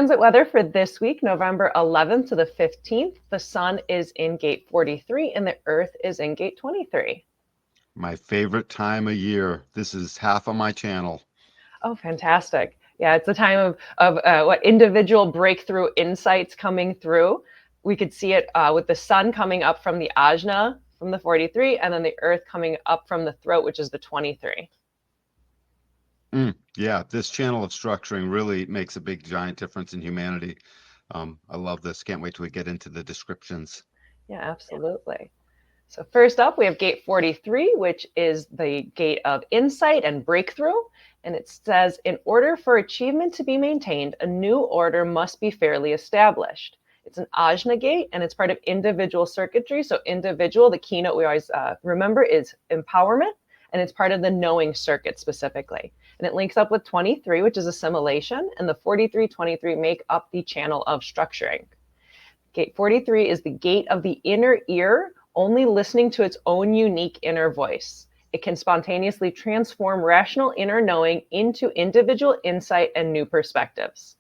Transit weather for this week, November 11th to the 15th. The sun is in gate 43 and the earth is in gate 23. My favorite time of year. This is half of my channel. Oh, fantastic. Yeah, it's a time of what individual breakthrough insights coming through. We could see it with the sun coming up from the ajna from the 43, and then the earth coming up from the throat, which is the 23. Yeah, this channel of structuring really makes a big, giant difference in humanity. I love this. Can't wait till we get into the descriptions. Yeah, absolutely. So first up, we have gate 43, which is the gate of insight and breakthrough. And it says, in order for achievement to be maintained, a new order must be fairly established. It's an ajna gate, and it's part of individual circuitry. So individual, the keynote we always remember is empowerment, and it's part of the knowing circuit specifically. And it links up with 23, which is assimilation, and the 43-23 make up the channel of structuring. Gate 43 is the gate of the inner ear, only listening to its own unique inner voice. It can spontaneously transform rational inner knowing into individual insight and new perspectives.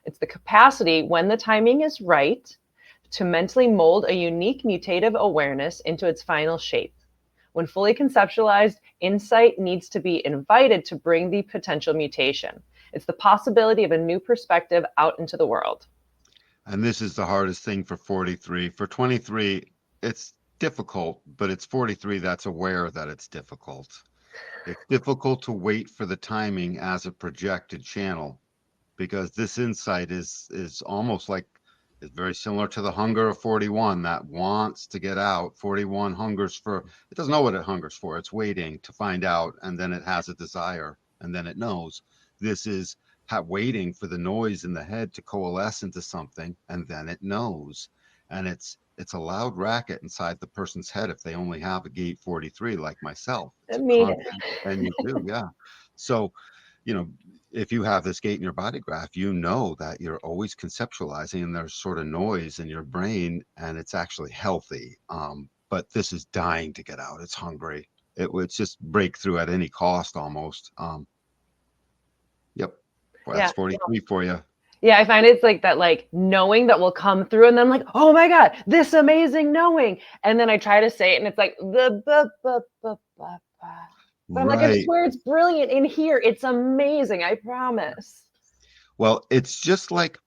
It's the capacity, when the timing is right, to mentally mold a unique mutative awareness into its final shape. When fully conceptualized, insight needs to be invited to bring the potential mutation. It's the possibility of a new perspective out into the world. And this is the hardest thing for 43. For 23, it's difficult, but it's 43 that's aware that it's difficult. It's difficult to wait for the timing as a projected channel because this insight is almost like it's very similar to the hunger of 41 that wants to get out. 41 hungers for, it doesn't know what it hungers for. It's waiting to find out, and then it has a desire, and then it knows. This is waiting for the noise in the head to coalesce into something, and then it knows. And it's a loud racket inside the person's head if they only have a gate 43 like myself. It's a Me. constant, and you do, yeah. So, you know, if you have this gate in your body graph, you know that you're always conceptualizing and there's sort of noise in your brain and it's actually healthy. But this is dying to get out. It's hungry. It's just breakthrough at any cost almost. Yep. Well, Yeah. that's 43 for you. Yeah, I find it's like that, like knowing that will come through, and then I'm like, oh my god, this amazing knowing, and then I try to say it, and it's like but I'm like, I Right. swear it's brilliant in here. It's amazing. I promise. Well, it's just like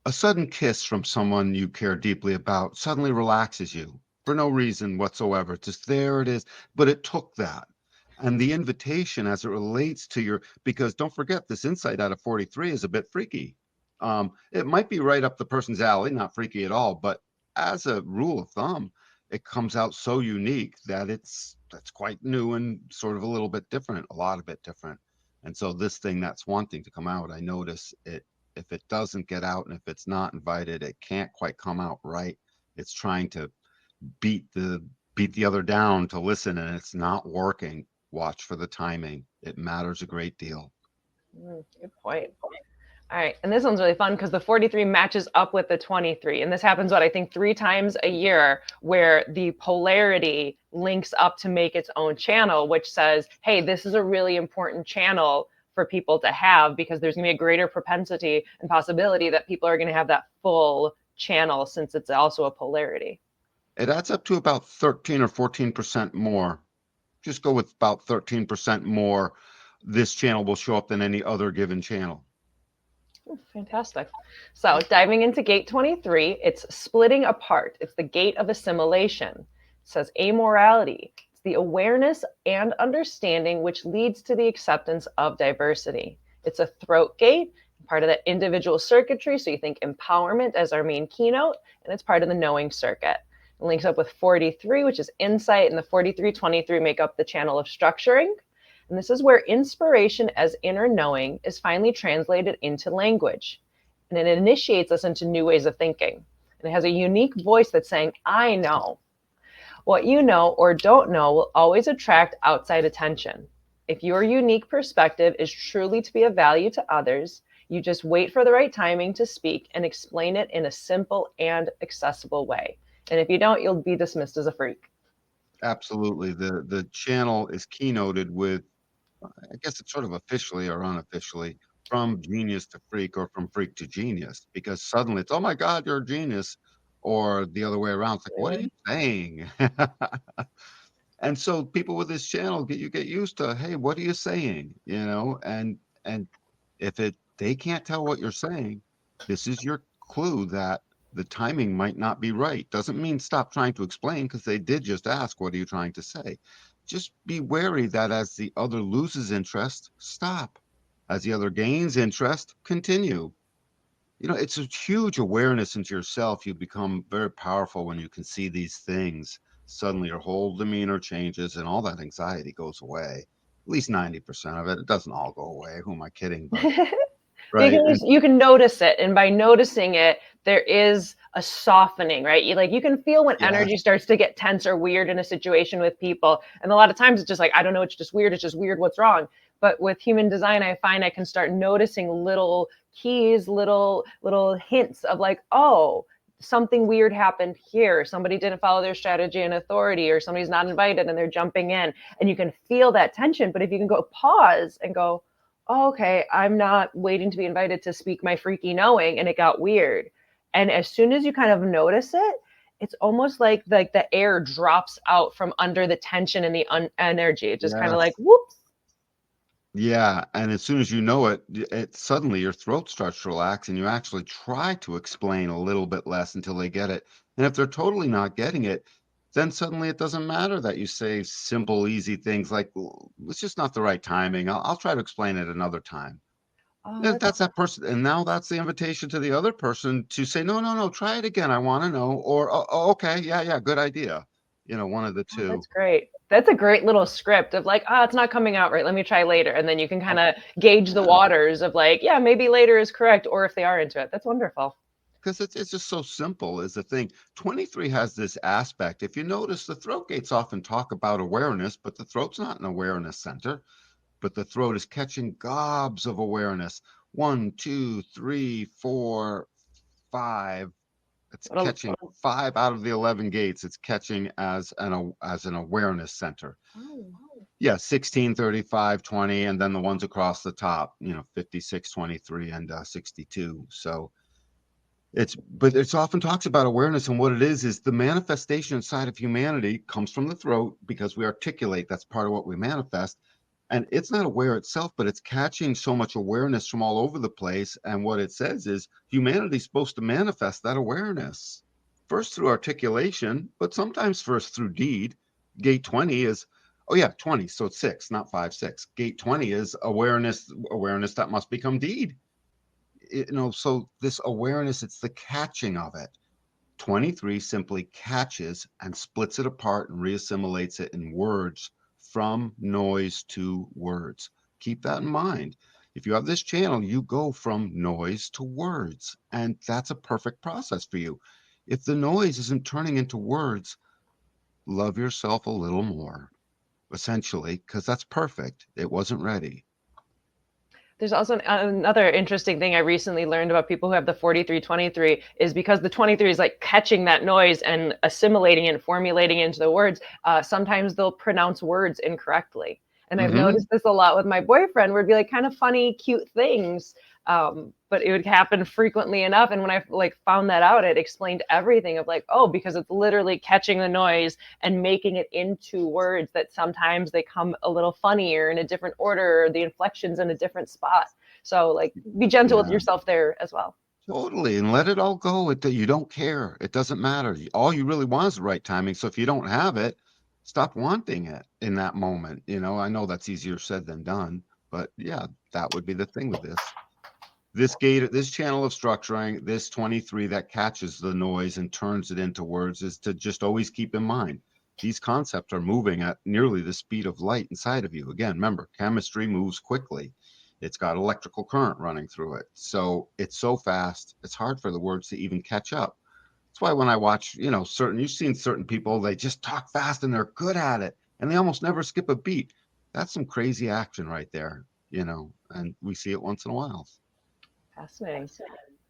a sudden kiss from someone you care deeply about suddenly relaxes you for no reason whatsoever. Just there it is. But it took that. And the invitation as it relates to your, because don't forget, this insight out of 43 is a bit freaky. It might be right up the person's alley, not freaky at all, but as a rule of thumb, it comes out so unique that that's quite new and sort of a little bit different, a lot of bit different. And so this thing that's wanting to come out, I notice it, if it doesn't get out and if it's not invited, it can't quite come out right. It's trying to beat the beat the other down to listen, and it's not working. Watch for the timing. It matters a great deal. Good point. All right, and this one's really fun because the 43 matches up with the 23, and this happens what I think 3 times a year, where the polarity links up to make its own channel, which says, hey, this is a really important channel for people to have because there's going to be a greater propensity and possibility that people are going to have that full channel since it's also a polarity. It adds up to about 13 or 14% more. Just go with about 13% more. This channel will show up than any other given channel. Fantastic. So diving into gate 23, it's splitting apart. It's the gate of assimilation. It says amorality. It's the awareness and understanding which leads to the acceptance of diversity. It's a throat gate, part of that individual circuitry. So you think empowerment as our main keynote, and it's part of the knowing circuit. It links up with 43, which is insight, and the 43-23 make up the channel of structuring. And this is where inspiration as inner knowing is finally translated into language. And it initiates us into new ways of thinking. And it has a unique voice that's saying, I know. What you know or don't know will always attract outside attention. If your unique perspective is truly to be of value to others, you just wait for the right timing to speak and explain it in a simple and accessible way. And if you don't, you'll be dismissed as a freak. Absolutely. The channel is keynoted with, I guess it's sort of officially or unofficially, from genius to freak or from freak to genius, because suddenly it's, oh my God, you're a genius. Or the other way around. It's like, what are you saying? And so people with this channel get used to, hey, what are you saying? And if they can't tell what you're saying, this is your clue that the timing might not be right. Doesn't mean stop trying to explain, because they did just ask, what are you trying to say? Just be wary that as the other loses interest, stop. As the other gains interest, continue. It's a huge awareness into yourself. You become very powerful when you can see these things. Suddenly your whole demeanor changes and all that anxiety goes away. At least 90% of it. It doesn't all go away. Who am I kidding? But right. You can notice it, and by noticing it, there is a softening, right? You can feel when Yes. energy starts to get tense or weird in a situation with people, and a lot of times it's just like, I don't know, it's just weird. It's just weird. What's wrong? But with human design, I find I can start noticing little keys, little hints of like, oh, something weird happened here. Somebody didn't follow their strategy and authority, or somebody's not invited and they're jumping in, and you can feel that tension. But if you can go pause and go, oh, okay, I'm not waiting to be invited to speak my freaky knowing, and it got weird. And as soon as you kind of notice it, it's almost like the air drops out from under the tension and the energy. It just kind of like, Yes. whoops. Yeah. And as soon as you know it, suddenly your throat starts to relax and you actually try to explain a little bit less until they get it. And if they're totally not getting it, then suddenly it doesn't matter that you say simple, easy things like, "Well, it's just not the right timing. I'll try to explain it another time." Oh, Yeah, that's that's that person. And now that's the invitation to the other person to say, no, no, no, try it again. I want to know. Or, oh, okay. Yeah, yeah. Good idea. One of the oh, two. that's great. That's a great little script of like, it's not coming out right. Let me try later. And then you can kind of gauge the Yeah. waters of like, yeah, maybe later is correct, or if they are into it. That's wonderful. Because it's just so simple is the thing. 23 has this aspect. If you notice, the throat gates often talk about awareness, but the throat's not an awareness center, but the throat is catching gobs of awareness. One, two, three, four, five. It's What a, catching 5 out of the 11 gates. It's catching as an awareness center. oh. Yeah, 16, 35, 20, and then the ones across the top, 56, 23, and 62. So but it's often talks about awareness, and what it is the manifestation inside of humanity comes from the throat, because we articulate. That's part of what we manifest. And it's not aware itself, but it's catching so much awareness from all over the place. And what it says is humanity's supposed to manifest that awareness first through articulation, but sometimes first through deed. Gate 20 is, oh yeah, 20. So it's 6, not 5, 6. Gate 20 is awareness that must become deed. So this awareness, it's the catching of it. 23 simply catches and splits it apart and reassimilates it in words, from noise to words. Keep that in mind. If you have this channel, you go from noise to words, and that's a perfect process for you. If the noise isn't turning into words, love yourself a little more, essentially, because that's perfect. It wasn't ready. There's also another interesting thing I recently learned about people who have the 4323 is because the 23 is like catching that noise and assimilating it and formulating it into the words. Sometimes they'll pronounce words incorrectly. And I've Mm-hmm. noticed this a lot with my boyfriend, where it'd be like kind of funny, cute things. But it would happen frequently enough. And when I like found that out, it explained everything of like, oh, because it's literally catching the noise and making it into words that sometimes they come a little funnier in a different order, or the inflections in a different spot. So like be gentle with Yeah. yourself there as well. Totally, and let it all go. You don't care. It doesn't matter. All you really want is the right timing. So if you don't have it, stop wanting it in that moment. I know that's easier said than done, but yeah, that would be the thing with this. This channel of structuring, this 23 that catches the noise and turns it into words, is to just always keep in mind these concepts are moving at nearly the speed of light inside of you. Again, remember, chemistry moves quickly. It's got electrical current running through it. So it's so fast, it's hard for the words to even catch up. That's why when I watch, you've seen certain people, they just talk fast and they're good at it and they almost never skip a beat. That's some crazy action right there, and we see it once in a while. Fascinating.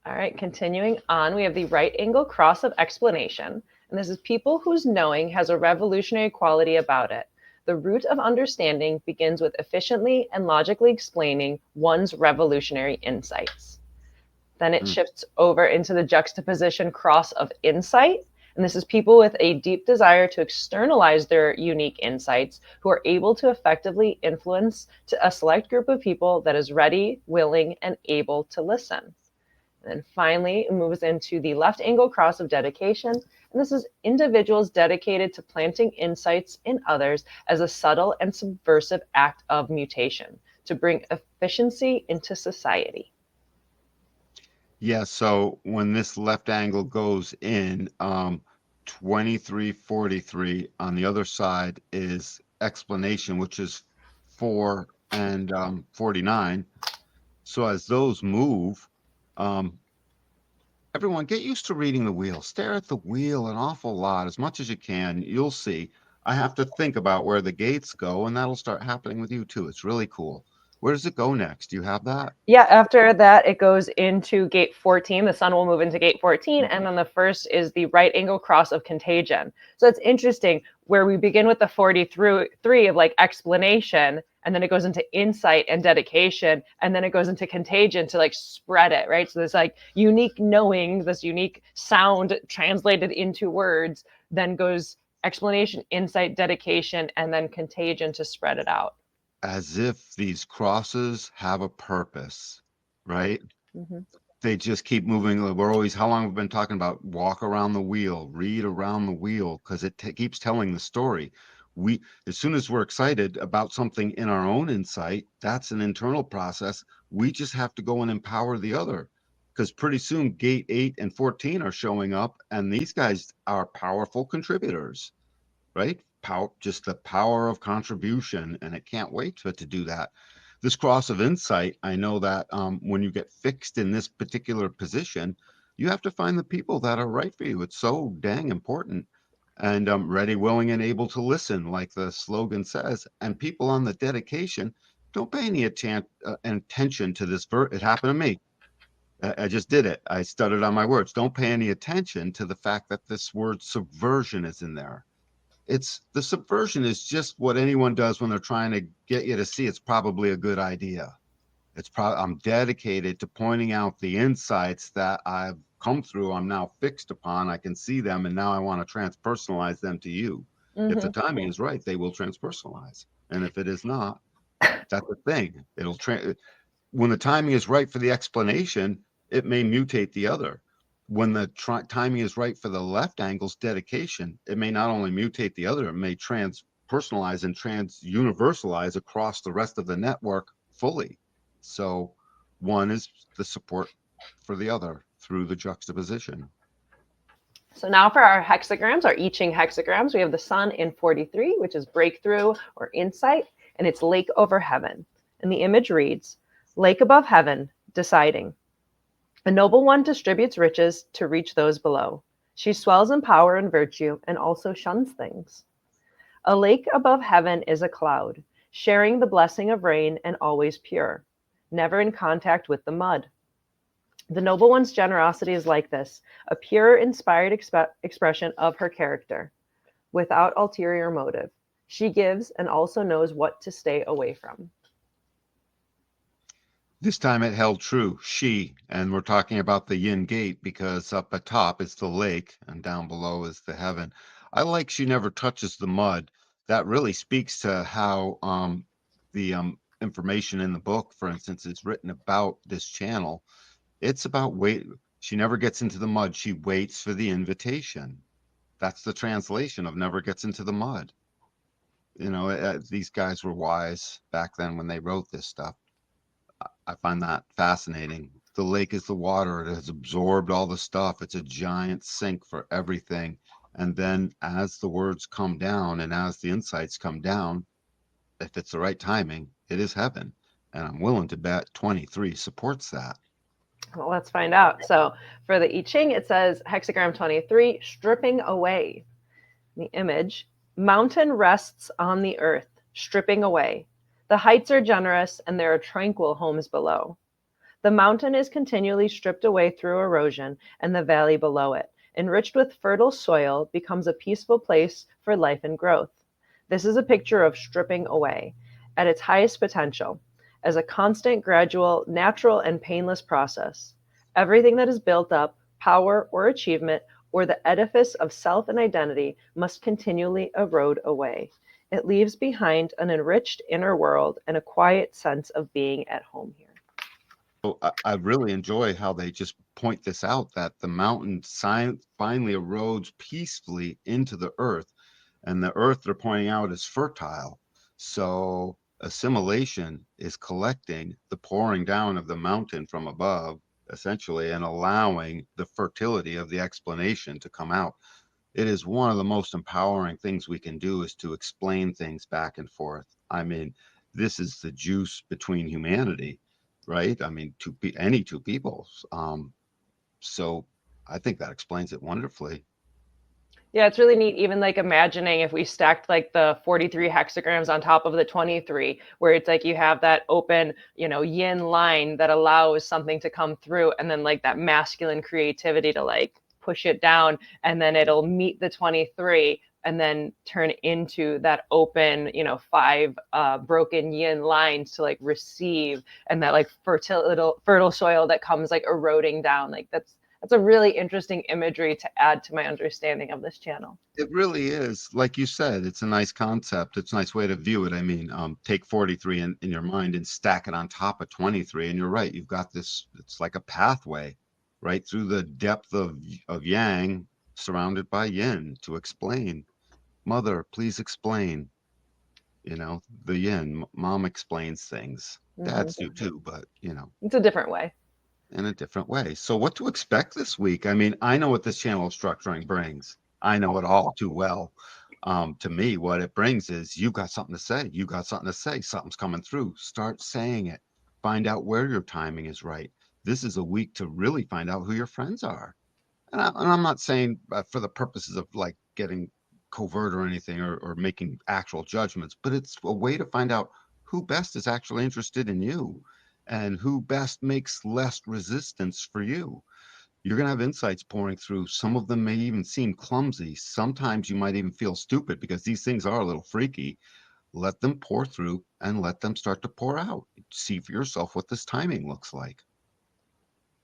All right, continuing on, we have the right angle cross of explanation. And this is people whose knowing has a revolutionary quality about it. The root of understanding begins with efficiently and logically explaining one's revolutionary insights. Then it shifts over into the juxtaposition cross of insight. And this is people with a deep desire to externalize their unique insights who are able to effectively influence a select group of people that is ready, willing, and able to listen. And then finally, it moves into the left angle cross of dedication. And this is individuals dedicated to planting insights in others as a subtle and subversive act of mutation to bring efficiency into society. Yeah, so when this left angle goes in, 2343 on the other side is explanation, which is 4 and 49. So as those move, um, everyone get used to reading the wheel. Stare at the wheel an awful lot, as much as you can. You'll see. I have to think about where the gates go, and that'll start happening with you too. It's really cool. Where does it go next? Do you have that? Yeah, after that, it goes into gate 14. The sun will move into gate 14. And then the first is the right angle cross of contagion. So it's interesting where we begin with the 43 of like explanation, and then it goes into insight and dedication, and then it goes into contagion to like spread it, right? So there's like unique knowing, this unique sound translated into words, then goes explanation, insight, dedication, and then contagion to spread it out. As if these crosses have a purpose, right? Mm-hmm. They just keep moving. We're always, how long have we been talking about walk around the wheel, read around the wheel, because it keeps telling the story. We, as soon as we're excited about something in our own insight, that's an internal process. We just have to go and empower the other, because pretty soon gate 8 and 14 are showing up, and these guys are powerful contributors, right? Power, just the power of contribution, and it can't wait for it to do that. This cross of insight, I know that when you get fixed in this particular position, you have to find the people that are right for you. It's so dang important. And ready, willing, and able to listen, like the slogan says. And people on the dedication, don't pay any attention to this. It happened to me. I just did it. I stuttered on my words. Don't pay any attention to the fact that this word subversion is in there. It's the subversion is just what anyone does when they're trying to get you to see it's probably a good idea. It's probably, I'm dedicated to pointing out the insights that I've come through. I'm now fixed upon. I can see them, and now I want to transpersonalize them to you. If the timing is right, they will transpersonalize, and if it is not, that's the thing. When the timing is right for the explanation, it may mutate the other. When the timing is right for the left angle's dedication, it may not only mutate the other, it may transpersonalize and trans-universalize across the rest of the network fully. So one is the support for the other through the juxtaposition. So now for our hexagrams, our I Ching hexagrams, we have the sun in 43, which is breakthrough or insight, and it's lake over heaven. And the image reads, lake above heaven, deciding. A noble one distributes riches to reach those below. She swells in power and virtue and also shuns things. A lake above heaven is a cloud, sharing the blessing of rain and always pure, never in contact with the mud. The noble one's generosity is like this, a pure, inspired expression of her character, without ulterior motive. She gives and also knows what to stay away from. This time it held true, she, and we're talking about the yin gate because up at top is the lake and down below is the heaven. I like she never touches the mud. That really speaks to how the information in the book, for instance, is written about this channel. It's about wait. She never gets into the mud. She waits for the invitation. That's the translation of never gets into the mud. You know, these guys were wise back then when they wrote this stuff. I find that fascinating. The lake is the water. It has absorbed all the stuff. It's a giant sink for everything. And then as the words come down and as the insights come down, if it's the right timing, it is heaven. And I'm willing to bet 23 supports that. Well, let's find out. So for the I Ching, it says hexagram 23, stripping away. The image, mountain rests on the earth, stripping away. The heights are generous, and there are tranquil homes below. The mountain is continually stripped away through erosion, and the valley below it, enriched with fertile soil, becomes a peaceful place for life and growth. This is a picture of stripping away at its highest potential as a constant, gradual, natural, and painless process. Everything that is built up, power or achievement, or the edifice of self and identity must continually erode away. It leaves behind an enriched inner world and a quiet sense of being at home here. So I really enjoy how they just point this out, that the mountain finally erodes peacefully into the earth, and the earth they're pointing out is fertile. So assimilation is collecting the pouring down of the mountain from above, essentially, and allowing the fertility of the explanation to come out. It is one of the most empowering things we can do, is to explain things back and forth. I mean, this is the juice between humanity, right? I mean, any two peoples. So I think that explains it wonderfully. Yeah, it's really neat. Even like imagining if we stacked like the 43 hexagrams on top of the 23, where it's like you have that open, yin line that allows something to come through, and then like that masculine creativity to like push it down, and then it'll meet the 23 and then turn into that open, five broken yin lines to like receive, and that like fertile soil that comes like eroding down. Like that's a really interesting imagery to add to my understanding of this channel. It really is. Like you said, it's a nice concept. It's a nice way to view it. I mean, take 43 in your mind and stack it on top of 23. And you're right. You've got this, it's like a pathway right through the depth of yang, surrounded by yin, to explain. Mother, please explain. The yin, mom explains things. Dads do too, but It's a different way. in a different way. So what to expect this week? I mean, I know what this channel of structuring brings. I know it all too well. To me, what it brings is, you got something to say. You got something to say. Something's coming through. Start saying it. Find out where your timing is right. This is a week to really find out who your friends are. And I'm not saying for the purposes of like getting covert or anything, or making actual judgments, but it's a way to find out who best is actually interested in you, and who best makes less resistance for you. You're going to have insights pouring through. Some of them may even seem clumsy. Sometimes you might even feel stupid, because these things are a little freaky. Let them pour through and let them start to pour out. See for yourself what this timing looks like.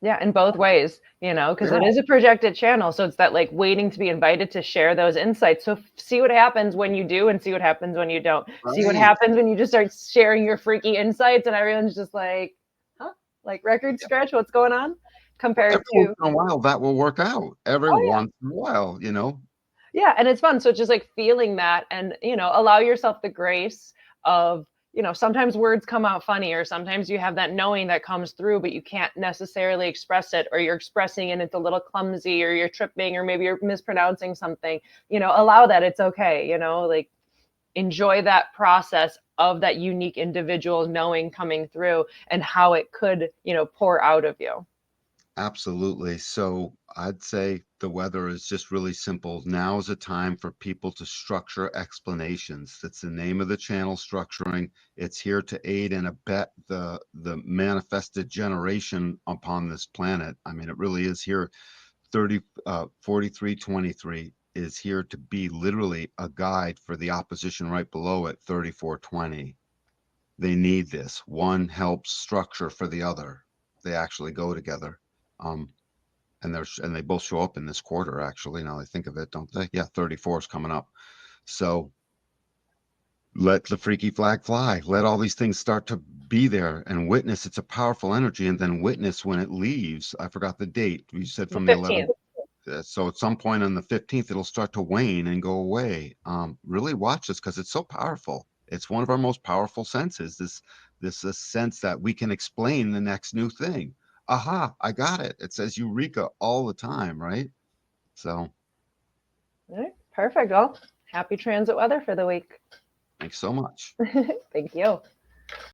Yeah, in both ways, because Yeah. it is a projected channel. So it's that like waiting to be invited to share those insights. So see what happens when you do, and see what happens when you don't. See what Right. happens when you just start sharing your freaky insights and everyone's just like, huh? Like record scratch, what's going on? Compared Every once to, in a while, that will work out. Every oh yeah. once in a while, Yeah, and it's fun. So it's just like feeling that, and allow yourself the grace of, sometimes words come out funny, or sometimes you have that knowing that comes through, but you can't necessarily express it, or you're expressing and it's a little clumsy, or you're tripping, or maybe you're mispronouncing something. Allow that. It's okay. Like enjoy that process of that unique individual knowing coming through, and how it could, pour out of you. Absolutely. So I'd say the weather is just really simple. Now is a time for people to structure explanations. That's the name of the channel, structuring. It's here to aid and abet the manifested generation upon this planet. I mean, it really is here. 4323 is here to be literally a guide for the opposition right below it, 3420. They need this. One helps structure for the other. They actually go together. Um, and they both show up in this quarter, actually. Now I think of it, don't they? Yeah, 34 is coming up. So let the freaky flag fly. Let all these things start to be there and witness. It's a powerful energy, and then witness when it leaves. I forgot the date. You said The from the 15th. 11th. So at some point on the 15th, it'll start to wane and go away. Really watch this, because it's so powerful. It's one of our most powerful senses. This sense that we can explain the next new thing. Aha, I got it. It says eureka all the time, right? So All right, perfect. Well, happy transit weather for the week. thanks so much. Thank you.